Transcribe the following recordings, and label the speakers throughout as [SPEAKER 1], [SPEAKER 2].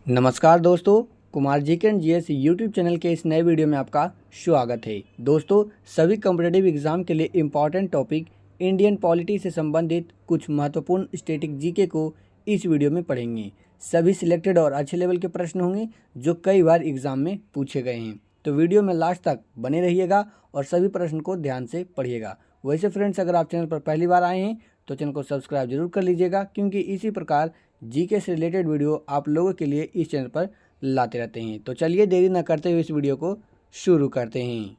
[SPEAKER 1] नमस्कार दोस्तों, कुमार जी के जीएस यूट्यूब चैनल के इस नए वीडियो में आपका स्वागत है। दोस्तों, सभी कॉम्पिटिटिव एग्जाम के लिए इम्पॉर्टेंट टॉपिक इंडियन पॉलिटी से संबंधित कुछ महत्वपूर्ण स्टैटिक जीके को इस वीडियो में पढ़ेंगे। सभी सिलेक्टेड और अच्छे लेवल के प्रश्न होंगे जो कई बार एग्जाम में पूछे गए हैं। तो वीडियो में लास्ट तक बने रहिएगा और सभी प्रश्न को ध्यान से पढ़िएगा। वैसे फ्रेंड्स, अगर आप चैनल पर पहली बार आए हैं तो चैनल को सब्सक्राइब जरूर कर लीजिएगा, क्योंकि इसी प्रकार जीके से रिलेटेड वीडियो आप लोगों के लिए इस चैनल पर लाते रहते हैं। तो चलिए देरी न करते हुए इस वीडियो को शुरू करते हैं।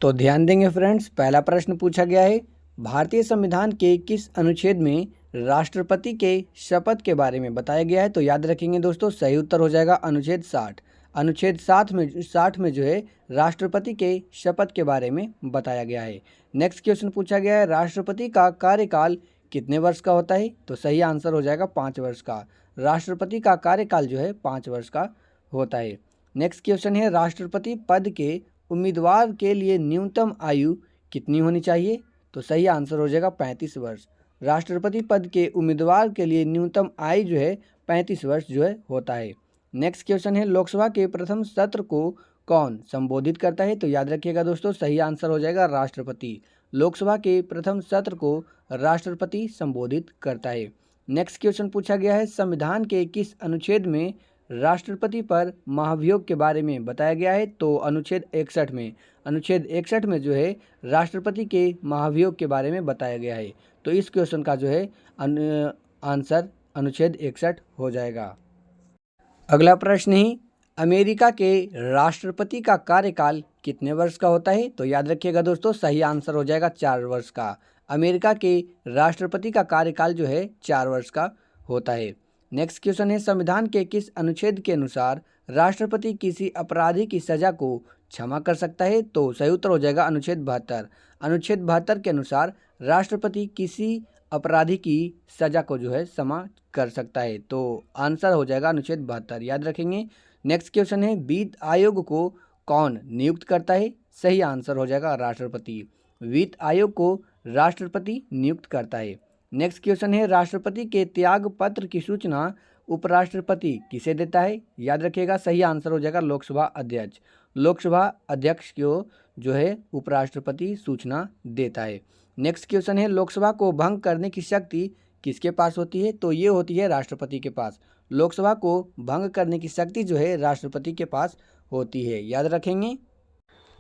[SPEAKER 1] तो ध्यान देंगे फ्रेंड्स, पहला प्रश्न पूछा गया है, भारतीय संविधान के किस अनुच्छेद में राष्ट्रपति के शपथ के बारे में बताया गया है? तो याद रखेंगे दोस्तों, सही उत्तर हो जाएगा अनुच्छेद 60। अनुच्छेद 60 में जो है राष्ट्रपति के शपथ के बारे में बताया गया है। नेक्स्ट क्वेश्चन पूछा गया है, राष्ट्रपति का कार्यकाल कितने वर्ष का होता है? तो सही आंसर हो जाएगा 5 वर्ष का। राष्ट्रपति का कार्यकाल जो है 5 वर्ष का होता है। नेक्स्ट क्वेश्चन है, राष्ट्रपति पद के उम्मीदवार के लिए न्यूनतम आयु कितनी होनी चाहिए? तो सही आंसर हो जाएगा 35 वर्ष। राष्ट्रपति पद के उम्मीदवार के लिए न्यूनतम आयु जो है 35 वर्ष जो है होता है। नेक्स्ट क्वेश्चन है, लोकसभा के प्रथम सत्र को कौन संबोधित करता है? तो याद रखिएगा दोस्तों, सही आंसर हो जाएगा राष्ट्रपति। लोकसभा के प्रथम सत्र को राष्ट्रपति संबोधित करता है। नेक्स्ट क्वेश्चन पूछा गया है, संविधान के किस अनुच्छेद में राष्ट्रपति पर महाभियोग के बारे में बताया गया है? तो अनुच्छेद 61 में। अनुच्छेद 61 में जो है राष्ट्रपति के महाभियोग के बारे में बताया गया है। तो इस क्वेश्चन का जो है आंसर अनुच्छेद 61 हो जाएगा। अगला प्रश्न ही, अमेरिका के राष्ट्रपति का कार्यकाल कितने वर्ष का होता है? तो याद रखिएगा दोस्तों, सही आंसर हो जाएगा 4 वर्ष का। अमेरिका के राष्ट्रपति का कार्यकाल जो है 4 वर्ष का होता है। नेक्स्ट क्वेश्चन है, संविधान के किस अनुच्छेद के अनुसार राष्ट्रपति किसी अपराधी की सजा को क्षमा कर सकता है? तो सही उत्तर हो जाएगा अनुच्छेद 72। अनुच्छेद 72 के अनुसार राष्ट्रपति किसी अपराधी की सजा को जो है क्षमा कर सकता है। तो आंसर हो जाएगा अनुच्छेद 72, याद रखेंगे। नेक्स्ट क्वेश्चन है, वित्त आयोग को कौन नियुक्त करता है? सही आंसर हो जाएगा राष्ट्रपति। वित्त आयोग को राष्ट्रपति नियुक्त करता है। नेक्स्ट क्वेश्चन है, राष्ट्रपति के त्याग पत्र की सूचना उपराष्ट्रपति किसे देता है? याद रखिएगा, सही आंसर हो जाएगा लोकसभा अध्यक्ष। लोकसभा अध्यक्ष को जो है उपराष्ट्रपति सूचना देता है। नेक्स्ट क्वेश्चन है, लोकसभा को भंग करने की शक्ति किसके पास होती है? तो ये होती है राष्ट्रपति के पास। लोकसभा को भंग करने की शक्ति जो है राष्ट्रपति के पास होती है, याद रखेंगे।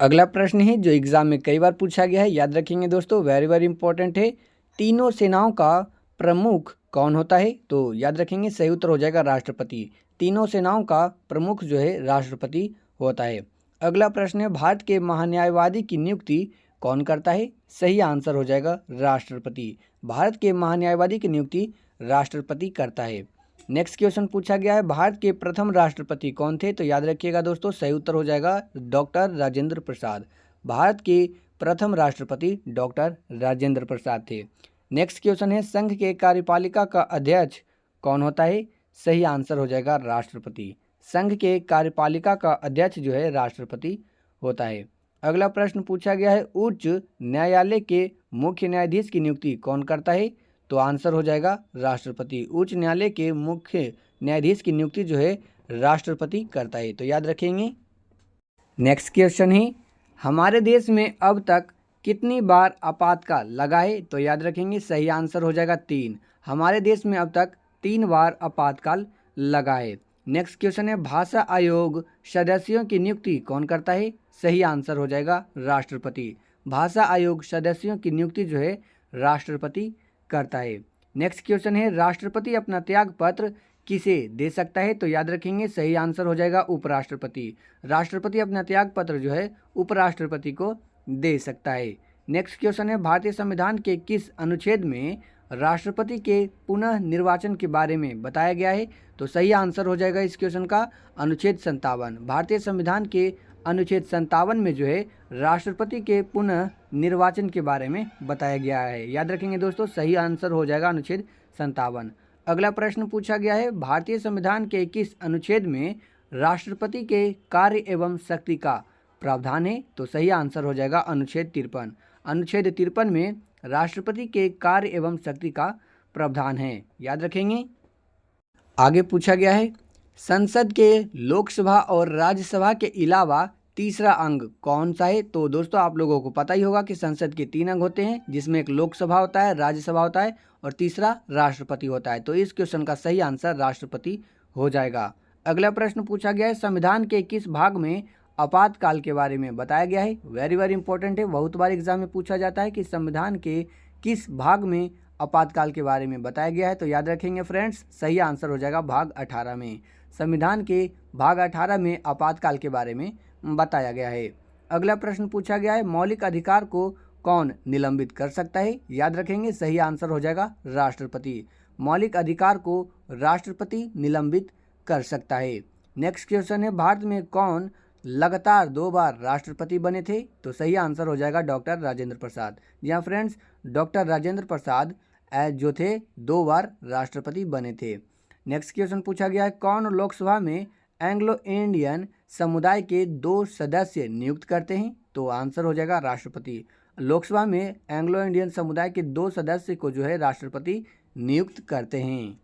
[SPEAKER 1] अगला प्रश्न है जो एग्जाम में कई बार पूछा गया है, याद रखेंगे दोस्तों, वेरी वेरी इंपॉर्टेंट है। तीनों सेनाओं का प्रमुख कौन होता है? तो याद रखेंगे, सही उत्तर हो जाएगा राष्ट्रपति। तीनों सेनाओं का प्रमुख जो है राष्ट्रपति होता है। अगला प्रश्न है, भारत के महान्यायवादी की नियुक्ति कौन करता है? सही आंसर हो जाएगा राष्ट्रपति। भारत के महान्यायवादी की नियुक्ति राष्ट्रपति करता है। नेक्स्ट क्वेश्चन पूछा गया है, भारत के प्रथम राष्ट्रपति कौन थे? तो याद रखिएगा दोस्तों, सही उत्तर हो जाएगा डॉक्टर राजेंद्र प्रसाद। भारत के प्रथम राष्ट्रपति डॉक्टर राजेंद्र प्रसाद थे। नेक्स्ट क्वेश्चन है, संघ के कार्यपालिका का अध्यक्ष कौन होता है? सही आंसर हो जाएगा राष्ट्रपति। संघ के कार्यपालिका का अध्यक्ष जो है राष्ट्रपति होता है। अगला प्रश्न पूछा गया है, उच्च न्यायालय के मुख्य न्यायाधीश की नियुक्ति कौन करता है? तो आंसर हो जाएगा राष्ट्रपति। उच्च न्यायालय के मुख्य न्यायाधीश की नियुक्ति जो है राष्ट्रपति करता है, तो याद रखेंगे। नेक्स्ट क्वेश्चन है, हमारे देश में अब तक कितनी बार आपातकाल लगा है? तो याद रखेंगे, सही आंसर हो जाएगा 3। हमारे देश में अब तक 3 बार आपातकाल लगा है। नेक्स्ट क्वेश्चन है, भाषा आयोग सदस्यों की नियुक्ति कौन करता है? सही आंसर हो जाएगा राष्ट्रपति। भाषा आयोग सदस्यों की नियुक्ति जो है राष्ट्रपति करता है। नेक्स्ट क्वेश्चन है, राष्ट्रपति अपना त्याग पत्र किसे दे सकता है? तो याद रखेंगे, सही आंसर हो जाएगा उपराष्ट्रपति। राष्ट्रपति अपना त्याग पत्र जो है उपराष्ट्रपति को दे सकता है। नेक्स्ट क्वेश्चन है, भारतीय संविधान के किस अनुच्छेद में राष्ट्रपति के पुनः निर्वाचन के बारे में बताया गया है? तो सही आंसर हो जाएगा इस क्वेश्चन का अनुच्छेद 57। भारतीय संविधान के अनुच्छेद 57 में जो है राष्ट्रपति के पुनः निर्वाचन के बारे में बताया गया है, याद रखेंगे दोस्तों, सही आंसर हो जाएगा अनुच्छेद 57। अगला प्रश्न पूछा गया है, भारतीय संविधान के किस अनुच्छेद में राष्ट्रपति के कार्य एवं शक्ति का प्रावधान है? तो सही आंसर हो जाएगा अनुच्छेद 53। अनुच्छेद 53 में राष्ट्रपति के कार्य एवं शक्ति का प्रावधान है, याद रखेंगे। आगे पूछा गया है, संसद के लोकसभा और राज्यसभा के अलावा तीसरा अंग कौन सा है। तो दोस्तों आप लोगों को पता ही होगा कि संसद के 3 अंग होते हैं, जिसमें एक लोकसभा होता है, राज्यसभा होता है और तीसरा राष्ट्रपति होता है। तो इस क्वेश्चन का सही आंसर राष्ट्रपति हो जाएगा। अगला प्रश्न पूछा गया है, संविधान के किस भाग में आपातकाल के बारे में बताया गया है। वेरी वेरी इंपॉर्टेंट है, बहुत बार एग्जाम में पूछा जाता है कि संविधान के किस भाग में आपातकाल के बारे में बताया गया है। तो याद रखेंगे फ्रेंड्स, सही आंसर हो जाएगा भाग 18 में। संविधान के भाग 18 में आपातकाल के बारे में बताया गया है। अगला प्रश्न पूछा गया है, मौलिक अधिकार को कौन निलंबित कर सकता है। याद रखेंगे, सही आंसर हो जाएगा राष्ट्रपति। मौलिक अधिकार को राष्ट्रपति निलंबित कर सकता है। नेक्स्ट क्वेश्चन है, भारत में कौन लगातार 2 बार राष्ट्रपति बने थे। तो सही आंसर हो जाएगा डॉक्टर राजेंद्र प्रसाद। जी हाँ फ्रेंड्स, डॉक्टर राजेंद्र प्रसाद जो थे 2 बार राष्ट्रपति बने थे। नेक्स्ट क्वेश्चन पूछा गया है, कौन लोकसभा में एंग्लो इंडियन समुदाय के 2 सदस्य नियुक्त करते हैं। तो आंसर हो जाएगा राष्ट्रपति। लोकसभा में एंग्लो इंडियन समुदाय के 2 सदस्य को जो है राष्ट्रपति नियुक्त करते हैं।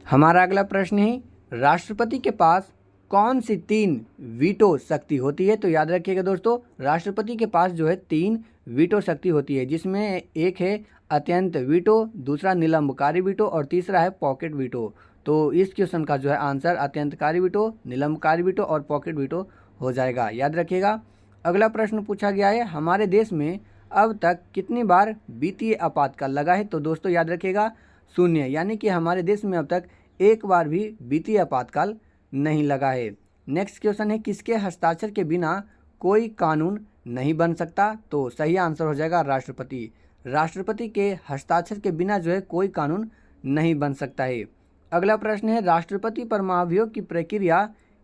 [SPEAKER 1] हमारा अगला प्रश्न है, राष्ट्रपति के पास कौन सी 3 वीटो शक्ति होती है। तो याद रखिएगा दोस्तों, राष्ट्रपति के पास जो है 3 वीटो शक्ति होती है, जिसमें एक है अत्यंत वीटो, दूसरा निलंबकारी वीटो और तीसरा है पॉकेट वीटो। तो इस क्वेश्चन का जो है आंसर अत्यंतकारी वीटो, निलंबकारी वीटो और पॉकेट वीटो हो जाएगा। याद रखिएगा। अगला प्रश्न पूछा गया है, हमारे देश में अब तक कितनी बार वित्तीय आपातकाल लगा है। तो दोस्तों याद रखिएगा 0, यानी कि हमारे देश में अब तक एक बार भी वित्तीय आपातकाल नहीं लगा है। नेक्स्ट क्वेश्चन है, किसके हस्ताक्षर के बिना कोई कानून नहीं बन सकता। तो सही आंसर हो जाएगा राष्ट्रपति। राष्ट्रपति के हस्ताक्षर के बिना जो है कोई कानून नहीं बन सकता है। अगला प्रश्न है, राष्ट्रपति पर महाभियोग की प्रक्रिया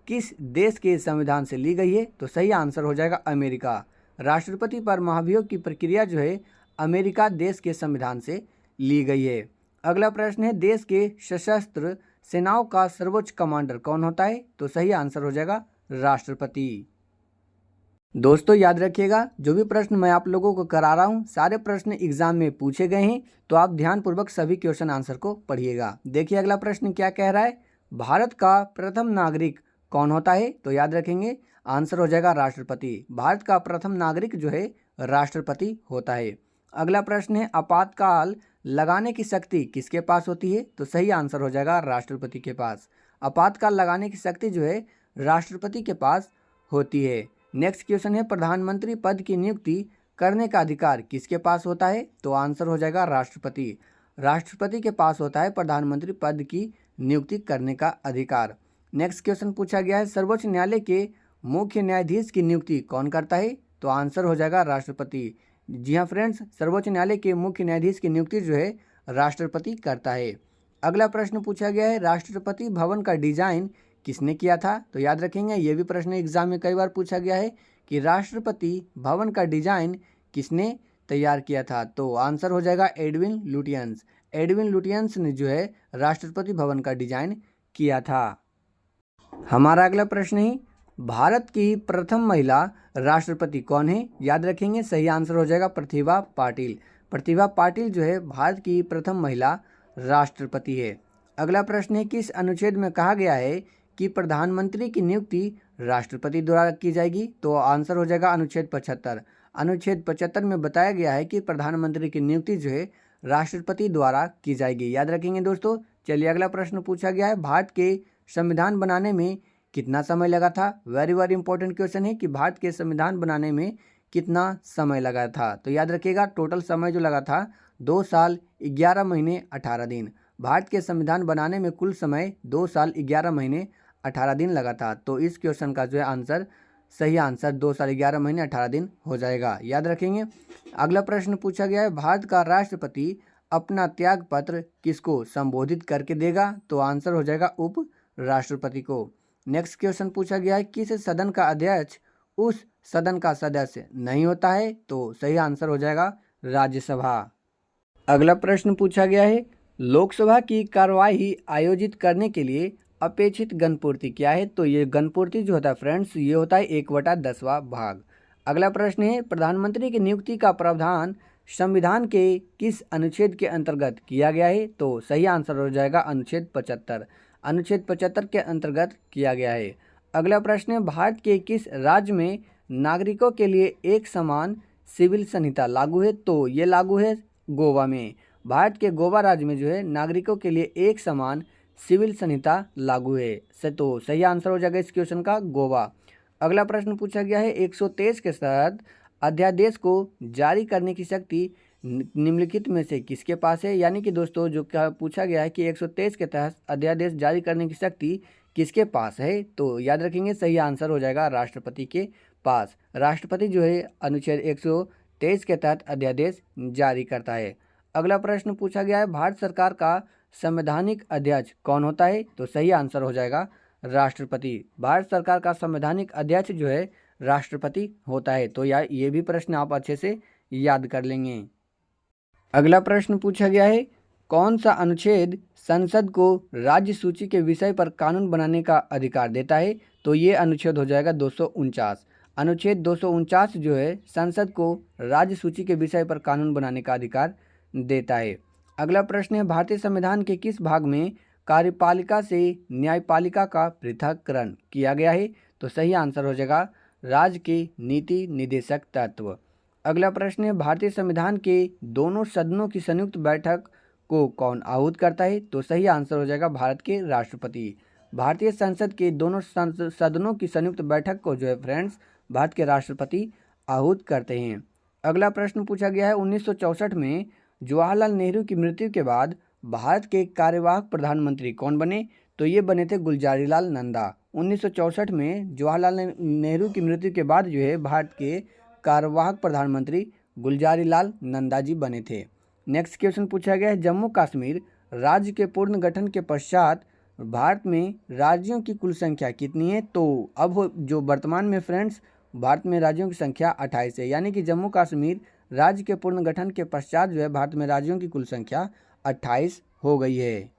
[SPEAKER 1] किस देश के संविधान से ली गई है। तो सही आंसर हो जाएगा अमेरिका। राष्ट्रपति पर महाभियोग की प्रक्रिया जो है अमेरिका देश के संविधान से ली गई है। अगला प्रश्न है, देश के सशस्त्र सेनाओं का सर्वोच्च कमांडर कौन होता है। तो सही आंसर हो जाएगा राष्ट्रपति। दोस्तों याद रखिएगा, जो भी प्रश्न मैं आप लोगों को करा रहा हूँ सारे प्रश्न एग्जाम में पूछे गए हैं, तो आप ध्यानपूर्वक सभी क्वेश्चन आंसर को पढ़िएगा। देखिए अगला प्रश्न क्या कह रहा है, भारत का प्रथम नागरिक कौन होता है। तो याद रखेंगे, आंसर हो जाएगा राष्ट्रपति। भारत का प्रथम नागरिक जो है राष्ट्रपति होता है। अगला प्रश्न है, आपातकाल लगाने की शक्ति किसके पास होती है। तो सही आंसर हो जाएगा राष्ट्रपति के पास। आपातकाल लगाने की शक्ति जो है राष्ट्रपति के पास होती है। नेक्स्ट क्वेश्चन है, प्रधानमंत्री पद की नियुक्ति करने का अधिकार किसके पास होता है। तो आंसर हो जाएगा राष्ट्रपति। राष्ट्रपति के पास होता है प्रधानमंत्री पद की नियुक्ति करने का अधिकार। नेक्स्ट क्वेश्चन पूछा गया है, सर्वोच्च न्यायालय के मुख्य न्यायाधीश की नियुक्ति कौन करता है। तो आंसर हो जाएगा राष्ट्रपति। जी हाँ फ्रेंड्स, सर्वोच्च न्यायालय के मुख्य न्यायाधीश की नियुक्ति जो है राष्ट्रपति करता है। अगला प्रश्न पूछा गया है, राष्ट्रपति भवन का डिजाइन किसने किया था। तो याद रखेंगे, ये भी प्रश्न एग्जाम में कई बार पूछा गया है कि राष्ट्रपति भवन का डिजाइन किसने तैयार किया था। तो आंसर हो जाएगा एडविन लुटियंस। एडविन लुटियंस ने जो है राष्ट्रपति भवन का डिजाइन किया था। हमारा अगला प्रश्न है, भारत की प्रथम महिला राष्ट्रपति कौन है। याद रखेंगे, सही आंसर हो जाएगा प्रतिभा पाटिल। प्रतिभा पाटिल जो है भारत की प्रथम महिला राष्ट्रपति है। अगला प्रश्न है, किस अनुच्छेद में कहा गया है कि प्रधानमंत्री की नियुक्ति राष्ट्रपति द्वारा की जाएगी। तो आंसर हो जाएगा अनुच्छेद 75। अनुच्छेद 75 में बताया गया है कि प्रधानमंत्री की नियुक्ति जो है राष्ट्रपति द्वारा की जाएगी। याद रखेंगे दोस्तों। चलिए अगला प्रश्न पूछा गया है, भारत के संविधान बनाने में कितना समय लगा था। वेरी वेरी इंपॉर्टेंट क्वेश्चन है कि भारत के संविधान बनाने में कितना समय लगा था। तो याद रखिएगा, टोटल समय जो लगा था 2 साल 11 महीने 18 दिन। भारत के संविधान बनाने में कुल समय 2 साल 11 महीने 18 दिन लगा था। तो इस क्वेश्चन का जो है आंसर, सही आंसर 2 साल 11 महीने 18 दिन हो जाएगा। याद रखेंगे। अगला प्रश्न पूछा गया है, भारत का राष्ट्रपति अपना त्याग पत्र किसको संबोधित करके देगा। तो आंसर हो जाएगा उप राष्ट्रपति को। नेक्स्ट क्वेश्चन पूछा गया है, किस सदन का अध्यक्ष उस सदन का सदस्य नहीं होता है। तो सही आंसर हो जाएगा राज्यसभा। अगला प्रश्न पूछा गया है, लोकसभा की कार्यवाही आयोजित करने के लिए अपेक्षित गणपूर्ति क्या है। तो ये गणपूर्ति जो होता है फ्रेंड्स, ये होता है 1/10वां भाग। अगला प्रश्न है, प्रधानमंत्री की नियुक्ति का प्रावधान संविधान के किस अनुच्छेद के अंतर्गत किया गया है। तो सही आंसर हो जाएगा अनुच्छेद 75। अनुच्छेद 75 के अंतर्गत किया गया है। अगला प्रश्न है, भारत के किस राज्य में नागरिकों के लिए एक समान सिविल संहिता लागू है? तो ये लागू है गोवा में। भारत के गोवा राज्य में जो है नागरिकों के लिए एक समान सिविल संहिता लागू है। तो सही आंसर हो जाएगा इस क्वेश्चन का गोवा। अगला प्रश्न पूछा गया है, 123 के तहत अध्यादेश को जारी करने की शक्ति निम्नलिखित में से किसके पास है? यानी कि दोस्तों जो क्या पूछा गया है कि 123 के तहत अध्यादेश जारी करने की शक्ति किसके पास है? तो याद रखेंगे सही आंसर हो जाएगा राष्ट्रपति के पास। राष्ट्रपति जो है अनुच्छेद 123 के तहत अध्यादेश जारी करता है। अगला प्रश्न पूछा गया है, भारत सरकार का संवैधानिक अध्यक्ष कौन होता है? तो सही आंसर हो जाएगा राष्ट्रपति। भारत सरकार का संवैधानिक अध्यक्ष जो है राष्ट्रपति होता है। तो ये भी प्रश्न आप अच्छे से याद कर लेंगे। अगला प्रश्न पूछा गया है, कौन सा अनुच्छेद संसद को राज्य सूची के विषय पर कानून बनाने का अधिकार देता है? तो ये अनुच्छेद हो जाएगा 249। अनुच्छेद 249 जो है संसद को राज्य सूची के विषय पर कानून बनाने का अधिकार देता है। अगला प्रश्न है, भारतीय संविधान के किस भाग में कार्यपालिका से न्यायपालिका का पृथक्करण किया गया है? तो सही आंसर हो जाएगा राज्य के नीति निदेशक तत्व। अगला प्रश्न है, भारतीय संविधान के दोनों सदनों की संयुक्त बैठक को कौन आहूत करता है? तो सही आंसर हो जाएगा भारत के राष्ट्रपति। भारतीय संसद के दोनों सदनों की संयुक्त बैठक को जो है फ्रेंड्स भारत के राष्ट्रपति आहूत करते हैं। अगला प्रश्न पूछा गया है, 1964 में जवाहरलाल नेहरू की मृत्यु के बाद भारत के कार्यवाहक प्रधानमंत्री कौन बने? तो ये बने थे गुलजारीलाल नंदा। 1964 में जवाहरलाल नेहरू की मृत्यु के बाद जो है भारत के कार्यवाहक प्रधानमंत्री गुलजारीलाल नंदा जी बने थे। नेक्स्ट क्वेश्चन पूछा गया है, जम्मू कश्मीर राज्य के पूर्ण गठन के पश्चात भारत में राज्यों की कुल संख्या कितनी है? तो अब जो वर्तमान में फ्रेंड्स भारत में राज्यों की संख्या 28 है। यानी कि जम्मू कश्मीर राज्य के पूर्ण गठन के पश्चात जो है भारत में राज्यों की कुल संख्या 28 हो गई है।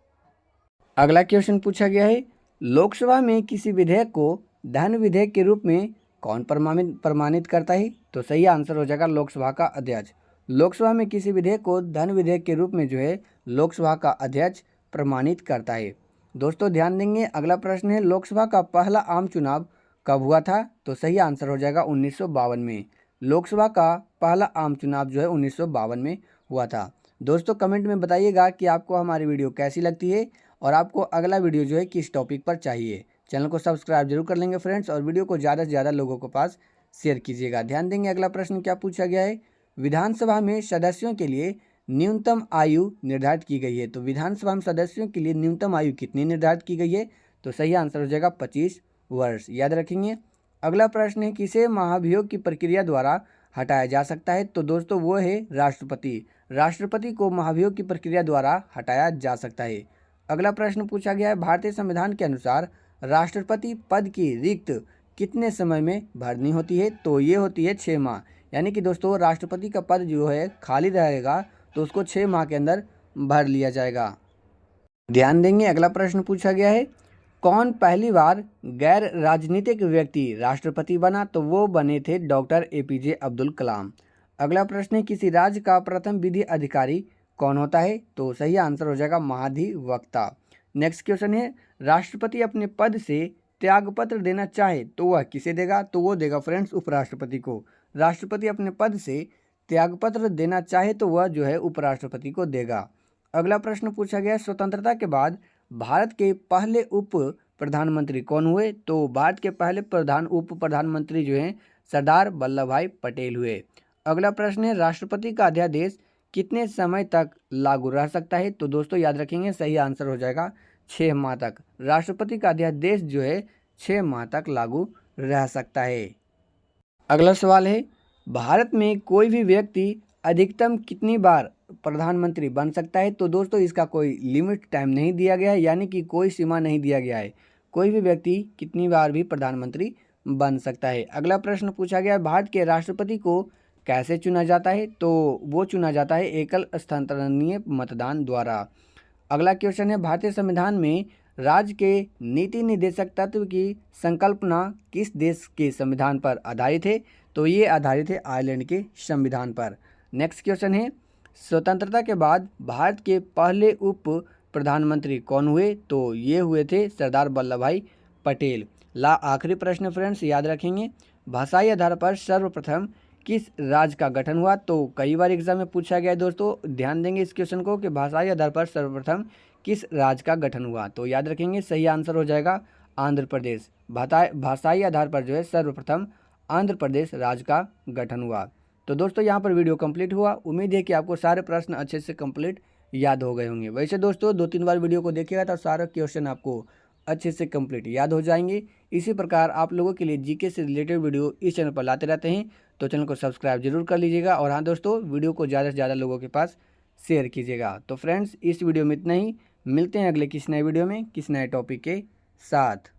[SPEAKER 1] अगला क्वेश्चन पूछा गया है, लोकसभा में किसी विधेयक को धन विधेयक के रूप में कौन प्रमाणित करता है? तो सही आंसर हो जाएगा लोकसभा का अध्यक्ष। लोकसभा में किसी विधेयक को धन विधेयक के रूप में जो है लोकसभा का अध्यक्ष प्रमाणित करता है। दोस्तों ध्यान देंगे, अगला प्रश्न है, लोकसभा का पहला आम चुनाव कब हुआ था? तो सही आंसर हो जाएगा 1952 में। लोकसभा का पहला आम चुनाव जो है 1952 में हुआ था। दोस्तों कमेंट में बताइएगा कि आपको हमारी वीडियो कैसी लगती है और आपको अगला वीडियो जो है किस टॉपिक पर चाहिए। चैनल को सब्सक्राइब जरूर कर लेंगे फ्रेंड्स और वीडियो को ज़्यादा से ज़्यादा लोगों के पास शेयर कीजिएगा। ध्यान देंगे, अगला प्रश्न क्या पूछा गया है, विधानसभा में सदस्यों के लिए न्यूनतम आयु निर्धारित की गई है। तो विधानसभा में सदस्यों के लिए न्यूनतम आयु कितनी निर्धारित की गई है? तो सही आंसर हो जाएगा 25 वर्ष। याद रखेंगे। अगला प्रश्न है, किसे महाभियोग की प्रक्रिया द्वारा हटाया जा सकता है? तो दोस्तों वो है राष्ट्रपति। राष्ट्रपति को महाभियोग की प्रक्रिया द्वारा हटाया जा सकता है। अगला प्रश्न पूछा गया है, भारतीय संविधान के अनुसार राष्ट्रपति पद की रिक्त कितने समय में भरनी होती है? तो ये होती है 6 माह। यानी कि दोस्तों राष्ट्रपति का पद जो है खाली रहेगा तो उसको 6 माह के अंदर भर लिया जाएगा। ध्यान देंगे, अगला प्रश्न पूछा गया है, कौन पहली बार गैर राजनीतिक व्यक्ति राष्ट्रपति बना? तो वो बने थे डॉक्टर APJ अब्दुल कलाम। अगला प्रश्न है, किसी राज्य का प्रथम विधि अधिकारी कौन होता है? तो सही आंसर हो जाएगा महाधिवक्ता। नेक्स्ट क्वेश्चन है, राष्ट्रपति अपने पद से त्यागपत्र देना चाहे तो वह किसे देगा? तो वो देगा फ्रेंड्स उपराष्ट्रपति को। राष्ट्रपति अपने पद से त्यागपत्र देना चाहे तो वह जो है उपराष्ट्रपति को देगा। अगला प्रश्न पूछा गया, स्वतंत्रता के बाद भारत के पहले उप प्रधानमंत्री कौन हुए? तो भारत के पहले उप प्रधानमंत्री जो हैं सरदार वल्लभ भाई पटेल हुए। अगला प्रश्न है, राष्ट्रपति का अध्यादेश कितने समय तक लागू रह सकता है? तो दोस्तों याद रखेंगे सही आंसर हो जाएगा 6 माह तक। राष्ट्रपति का अध्यादेश जो है 6 माह तक लागू रह सकता है। अगला सवाल है, भारत में कोई भी व्यक्ति अधिकतम कितनी बार प्रधानमंत्री बन सकता है? तो दोस्तों इसका कोई लिमिट टाइम नहीं दिया गया है, यानी कि कोई सीमा नहीं दिया गया है। कोई भी व्यक्ति कितनी बार भी प्रधानमंत्री बन सकता है। अगला प्रश्न पूछा गया, भारत के राष्ट्रपति को कैसे चुना जाता है? तो वो चुना जाता है एकल स्थानांतरणीय मतदान द्वारा। अगला क्वेश्चन है, भारतीय संविधान में राज्य के नीति निदेशक तत्व की संकल्पना किस देश के संविधान पर आधारित है? तो ये आधारित है आयरलैंड के संविधान पर। नेक्स्ट क्वेश्चन है, स्वतंत्रता के बाद भारत के पहले उप प्रधानमंत्री कौन हुए? तो ये हुए थे सरदार वल्लभ भाई पटेल। आखिरी प्रश्न फ्रेंड्स याद रखेंगे, भाषाई आधार पर सर्वप्रथम किस राज्य का गठन हुआ? तो कई बार एग्जाम में पूछा गया है दोस्तों, ध्यान देंगे इस क्वेश्चन को कि भाषाई आधार पर सर्वप्रथम किस राज्य का गठन हुआ? तो याद रखेंगे सही आंसर हो जाएगा आंध्र प्रदेश। भाषाई आधार पर जो है सर्वप्रथम आंध्र प्रदेश राज्य का गठन हुआ। तो दोस्तों यहाँ पर वीडियो कंप्लीट हुआ। उम्मीद है कि आपको सारे प्रश्न अच्छे से कंप्लीट याद हो गए होंगे। वैसे दोस्तों 2-3 बार वीडियो को देखिएगा तो सारे क्वेश्चन आपको अच्छे से कंप्लीट याद हो जाएंगे। इसी प्रकार आप लोगों के लिए जीके से रिलेटेड वीडियो इस चैनल पर लाते रहते हैं, तो चैनल को सब्सक्राइब जरूर कर लीजिएगा। और हाँ दोस्तों, वीडियो को ज़्यादा से ज़्यादा लोगों के पास शेयर कीजिएगा। तो फ्रेंड्स इस वीडियो में इतना ही, मिलते हैं अगले किसी नए वीडियो में किसी नए टॉपिक के साथ।